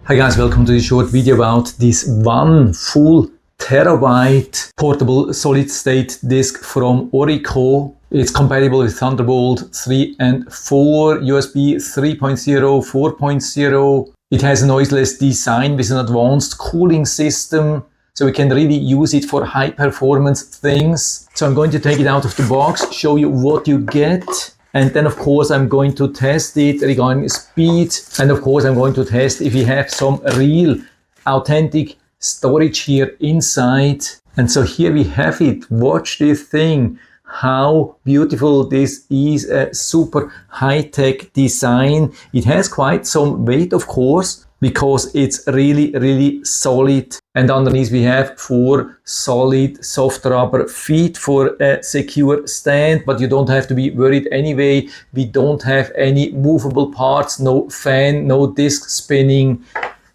Hi guys, welcome to this short video about this one full terabyte portable solid state disk from ORICO. It's compatible with Thunderbolt 3 and 4, USB 3.0, 4.0. It has a noiseless design with an advanced cooling system, so we can really use it for high performance things. So I'm going to take it out of the box, show you what you get. And then of course I'm going to test it regarding speed, and of course I'm going to test if we have some real authentic storage here inside. And so here we have it. Watch this thing, how beautiful this is, a super high-tech design. It has quite some weight of course, because it's really solid, and underneath we have 4 solid soft rubber feet for a secure stand, but you don't have to be worried anyway. We don't have any movable parts, no fan, no disc spinning,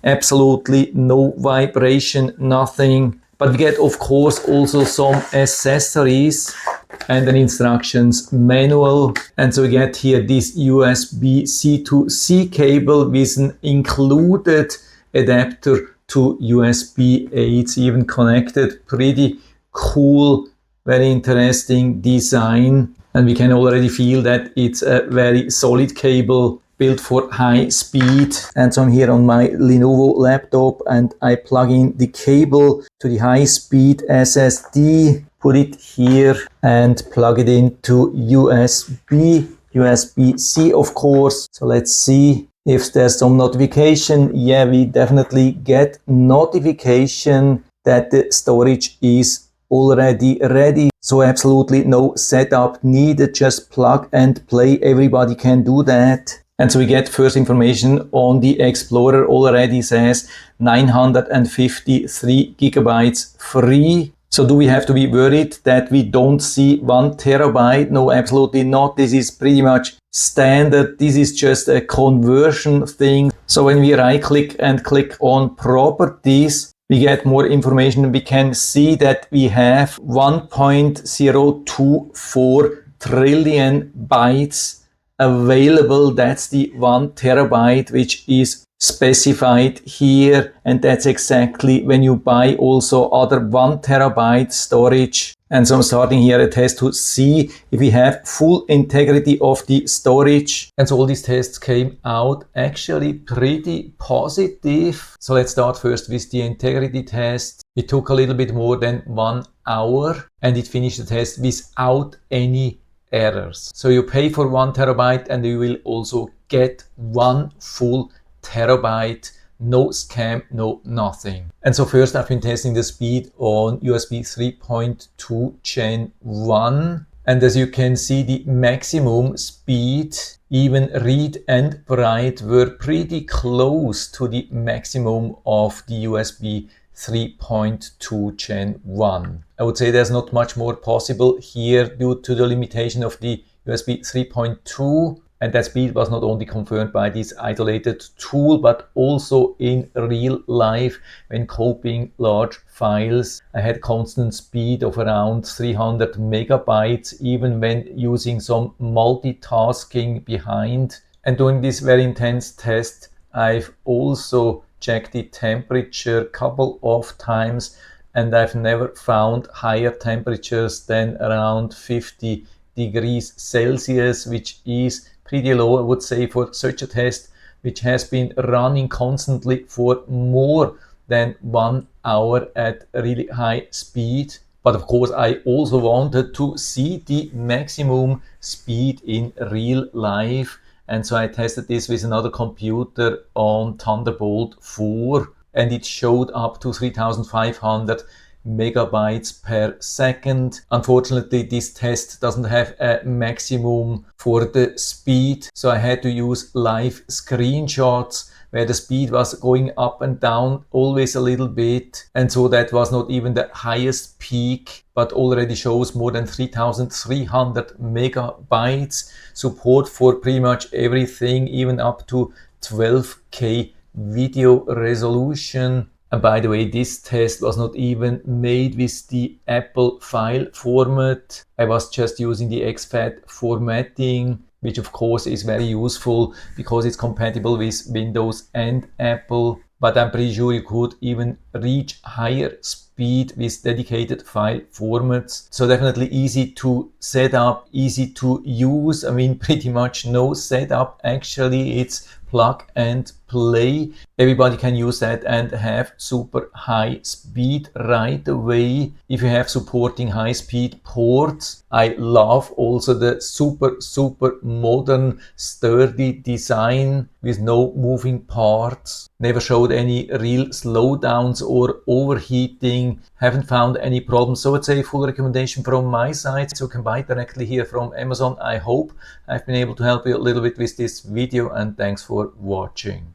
absolutely no vibration, nothing. But we get of course also some accessories and an instructions manual. And so we get here this USB-C to C cable with an included adapter to USB-A. It's even connected. Pretty cool, very interesting design. And we can already feel that it's a very solid cable built for high speed. And so I'm here on my Lenovo laptop and I plug in the cable to the high speed SSD, put it here and plug it into USB-C of course. So let's see if there's some notification. Yeah, we definitely get notification that the storage is already ready. So absolutely no setup needed, just plug and play. Everybody can do that. And so we get first information on the Explorer, already says 953 gigabytes free. So do we have to be worried that we don't see 1 terabyte? No, absolutely not. This is pretty much standard. This is just a conversion thing. So when we right click and click on properties, we get more information. We can see that we have 1.024 trillion bytes available. That's the 1 terabyte which is specified here, and that's exactly when you buy also other 1 terabyte storage. And so I'm starting here a test to see if we have full integrity of the storage. And so all these tests came out actually pretty positive. So let's start first with the integrity test. It took a little bit more than 1 hour and it finished the test without any errors. So you pay for 1 terabyte and you will also get 1 full terabyte, no scam, no nothing. And so first I've been testing the speed on USB 3.2 Gen 1. And as you can see, the maximum speed, even read and write, were pretty close to the maximum of the USB 3.2 Gen 1. I would say there's not much more possible here due to the limitation of the USB 3.2, and that speed was not only confirmed by this isolated tool but also in real life when copying large files. I had constant speed of around 300 megabytes even when using some multitasking behind. And during this very intense test I've also checked the temperature a couple of times, and I've never found higher temperatures than around 50 degrees Celsius, which is pretty low, I would say, for such a test which has been running constantly for more than 1 hour at really high speed. But of course I also wanted to see the maximum speed in real life. And so I tested this with another computer on Thunderbolt 4, and it showed up to 3500 megabytes per second. Unfortunately, this test doesn't have a maximum for the speed, so I had to use live screenshots where the speed was going up and down always a little bit, and so that was not even the highest peak, but already shows more than 3300 megabytes, support for pretty much everything, even up to 12K video resolution. And by the way, this test was not even made with the Apple file format. I was just using the exFAT formatting, which of course is very useful because it's compatible with Windows and Apple. but I'm pretty sure you could even reach higher speed with dedicated file formats. So definitely easy to set up, easy to use. I mean, pretty much no setup. Actually, it's plug and play. Everybody can use that and have super high speed right away. If you have supporting high speed ports, I love also the super modern sturdy design with no moving parts. Never showed any real slowdowns or overheating. Haven't found any problems. So it's a full recommendation from my side. So you can buy it directly here from Amazon. I hope I've been able to help you a little bit with this video, and thanks for watching.